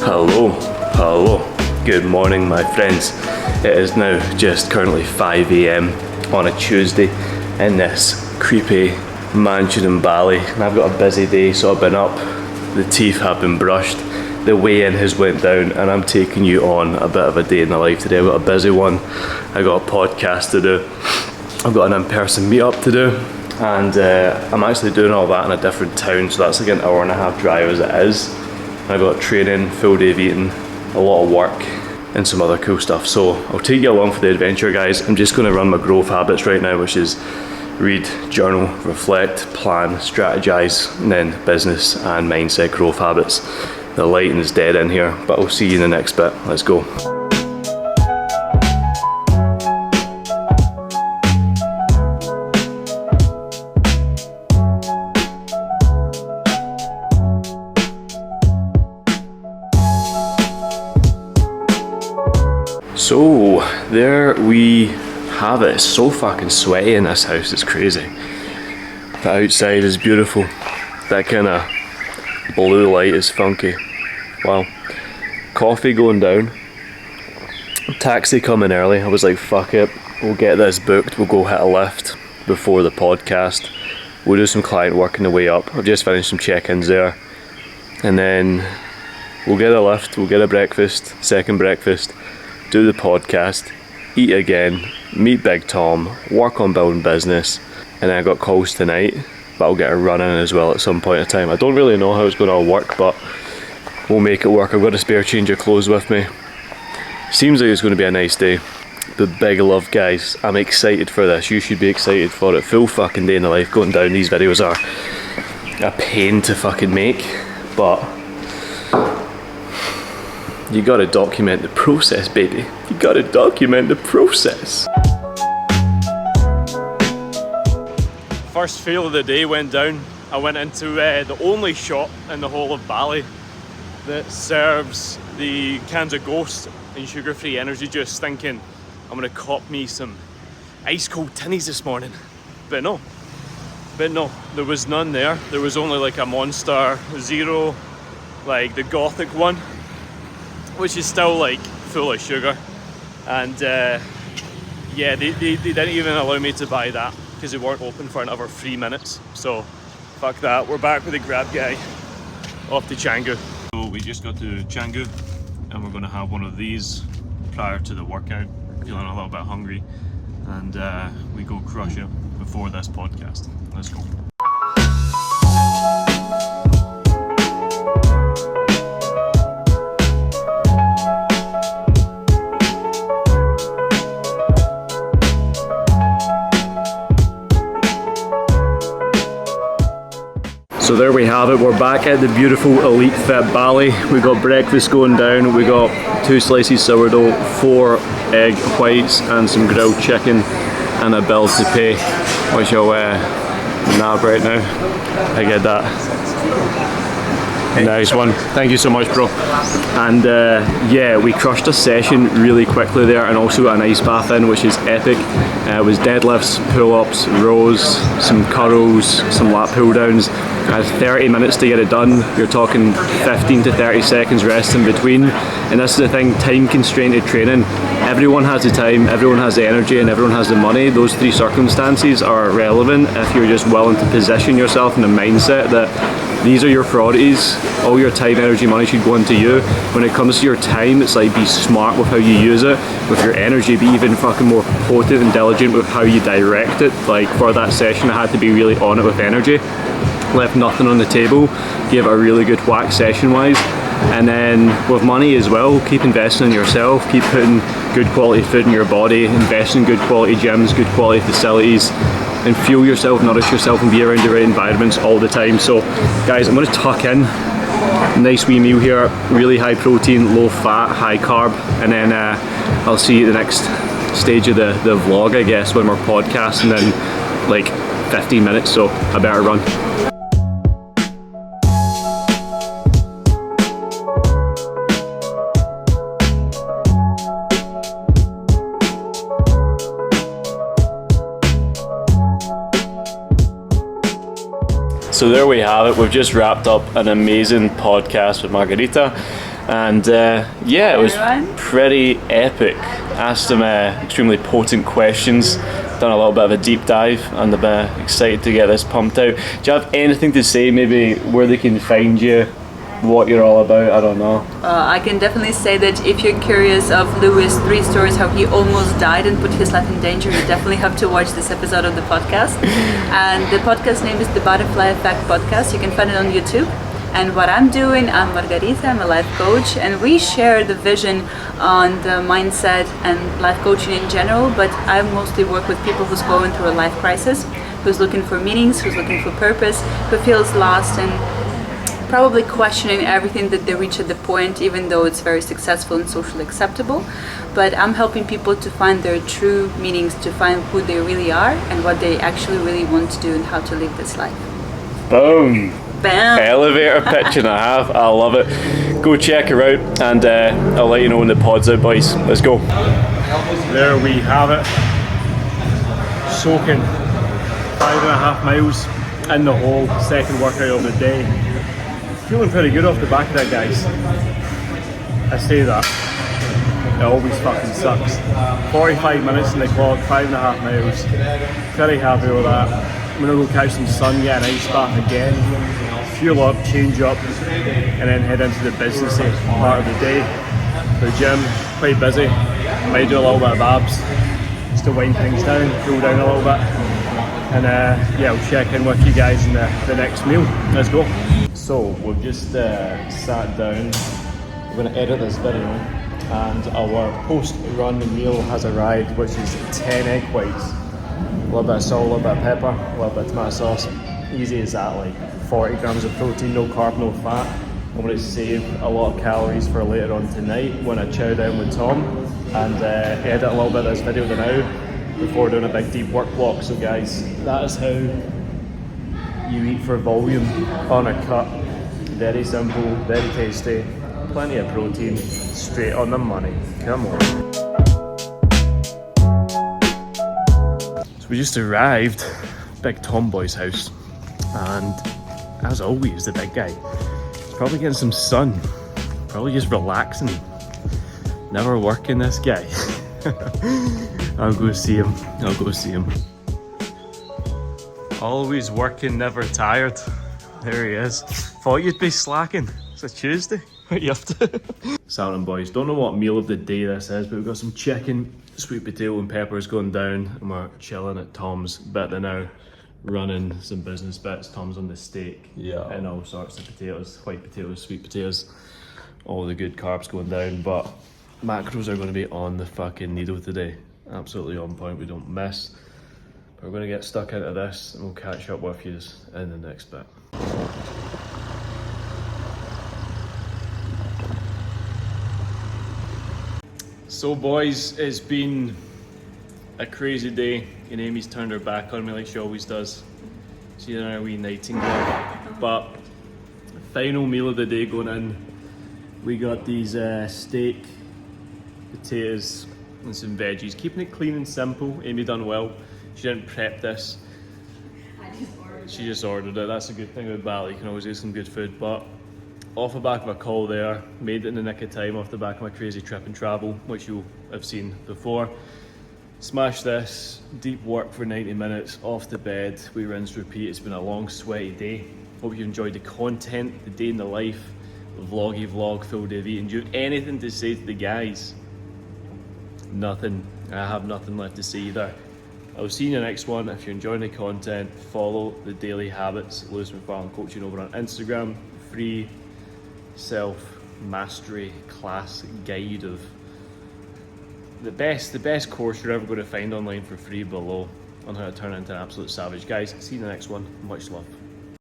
Hello, good morning my friends. It is now just currently 5 AM on a Tuesday in this creepy mansion in Bali, and I've got a busy day, so I've been up, the teeth have been brushed, the weigh-in has went down, and I'm taking you on a bit of a day in the life today. I've got a busy one, I've got a podcast to do, I've got an in-person meetup to do, and I'm actually doing all that in a different town, so that's like an hour and a half drive as it is. I've got training, full day of eating, a lot of work, and some other cool stuff. So I'll take you along for the adventure, guys. I'm just going to run my growth habits right now, which is read, journal, reflect, plan, strategize, and then business and mindset growth habits. The lighting is dead in here, but I'll see you in the next bit. Let's go. So there we have it. It's so fucking sweaty in this house, it's crazy. The outside is beautiful. That kind of blue light is funky. Wow. Coffee going down. Taxi coming early. I was like, fuck it, we'll get this booked, we'll go hit a lift before the podcast. We'll do some client work on the way up. I've just finished some check-ins there. And then we'll get a lift, we'll get a breakfast, second breakfast, do the podcast, eat again, meet Big Tom, work on building business, and then I got calls tonight, but I'll get a run in as well at some point in time. I don't really know how it's going to all work, but we'll make it work. I've got a spare change of clothes with me. Seems like it's going to be a nice day. But big love, guys. I'm excited for this. You should be excited for it. Full fucking day in the life going down. These videos are a pain to fucking make, but you gotta document the process, baby. You gotta document the process. First fail of the day went down. I went into the only shop in the whole of Bali that serves the cans of Ghost and sugar-free energy juice, thinking I'm gonna cop me some ice cold tinnies this morning. But no, there was none there. There was only like a Monster Zero, like the Gothic one, which is still like full of sugar, and yeah, they didn't even allow me to buy that because they weren't open for another 3 minutes. So fuck that, we're back with the Grab guy off to Canggu. So we just got to Canggu and we're gonna have one of these prior to the workout, feeling a little bit hungry, and we go crush it before this podcast. Let's go. So there we have it, we're back at the beautiful Elite Fit Bali. We got breakfast going down, we got 2 slices sourdough, 4 egg whites and some grilled chicken and a bill to pay, which I'll nab right now. I get that. Nice one, thank you so much, bro. And yeah, we crushed a session really quickly there, and also got an ice bath in, which is epic. It was deadlifts, pull-ups, rows, some curls, some lat pull-downs. I had 30 minutes to get it done. You're talking 15 to 30 seconds rest in between. And this is the thing, time constrained training. Everyone has the time, everyone has the energy, and everyone has the money. Those 3 circumstances are relevant if you're just willing to position yourself in a mindset that these are your priorities. All your time, energy, money should go into you. When it comes to your time, it's like, be smart with how you use it. With your energy, be even fucking more potent and diligent with how you direct it. Like for that session, I had to be really on it with energy. Left nothing on the table, gave it a really good whack session wise. And then with money as well, keep investing in yourself, keep putting good quality food in your body, invest in good quality gyms, good quality facilities, and fuel yourself, nourish yourself, and be around the right environments all the time. So guys, I'm going to tuck in, nice wee meal here, really high protein, low fat, high carb, and then I'll see you at the next stage of the vlog, I guess, when we're podcasting in like 15 minutes, so I better run. So there we have it. We've just wrapped up an amazing podcast with Margarita. And yeah, it was pretty epic. Asked him extremely potent questions, done a little bit of a deep dive, and I'm excited to get this pumped out. Do you have anything to say, maybe where they can find you, what you're all about? I don't know. I can definitely say that if you're curious of Lewis' 3 stories, how he almost died and put his life in danger, you definitely have to watch this episode of the podcast. And the podcast name is the Butterfly Effect Podcast. You can find it on YouTube. And what I'm doing, I'm Margarita, I'm a life coach, and we share the vision on the mindset and life coaching in general, but I mostly work with people who's going through a life crisis, who's looking for meanings, who's looking for purpose, who feels lost and probably questioning everything that they reach at the point, even though it's very successful and socially acceptable. But I'm helping people to find their true meanings, to find who they really are and what they actually really want to do and how to live this life. Boom! Bam. Elevator pitch and a half. I love it. Go check her out, and I'll let you know when the pod's out, boys. Let's go. There we have it. Soaking 5.5 miles in the hole. Second workout of the day. Feeling pretty good off the back of that, guys. I say that. It always fucking sucks. 45 minutes in the clock, 5.5 miles. Very happy with that. I'm gonna go catch some sun, get an ice bath again, fuel up, change up, and then head into the businessy part of the day. The gym, quite busy. Might do a little bit of abs, just to wind things down, cool down a little bit. And yeah, I'll check in with you guys in the next meal. Let's go. So we've just sat down. We're gonna edit this video, and our post-run meal has arrived, which is 10 egg whites. A little bit of salt, a little bit of pepper, a little bit of tomato sauce. Easy as that, like 40 grams of protein, no carb, no fat. I'm going to save a lot of calories for later on tonight when I chow down with Tom and edit a little bit of this video now before doing a big deep work block. So guys, that is how you eat for volume on a cut. Very simple, very tasty, plenty of protein, straight on the money. Come on. We just arrived at Big Tomboy's house, and as always, the big guy is probably getting some sun, probably just relaxing, never working, this guy. I'll go see him. Always working, never tired. There he is. Thought you'd be slacking. It's a Tuesday. What are you up to? Salmon boys, don't know what meal of the day this is, but we've got some chicken, sweet potato and peppers going down, and we're chilling at Tom's bit now, running some business bits. Tom's on the steak, yeah, and all sorts of potatoes, white potatoes, sweet potatoes, all the good carbs going down. But macros are going to be on the fucking needle today, absolutely on point, we don't miss. But we're going to get stuck into this, and we'll catch up with you in the next bit. So boys, it's been a crazy day, and Amy's turned her back on me like she always does. She's in our wee nightingale. But final meal of the day going in, we got these steak, potatoes and some veggies. Keeping it clean and simple. Amy done well. She didn't prep this. She just ordered it. That's a good thing with Bali, you can always eat some good food. But off the back of a call there, made it in the nick of time off the back of my crazy trip and travel, which you'll have seen before. Smash this, deep work for 90 minutes, off to bed, we rinse, repeat. It's been a long, sweaty day. Hope you enjoyed the content, the day in the life, the vloggy vlog, full day of eating. Do you have anything to say to the guys? Nothing. I have nothing left to say either. I'll see you in the next one. If you're enjoying the content, follow the Daily Habits, Lewis McFarlane Coaching over on Instagram. Free self-mastery class guide of the best course you're ever going to find online for free below on how to turn into an absolute savage. Guys, see you in the next one. Much love.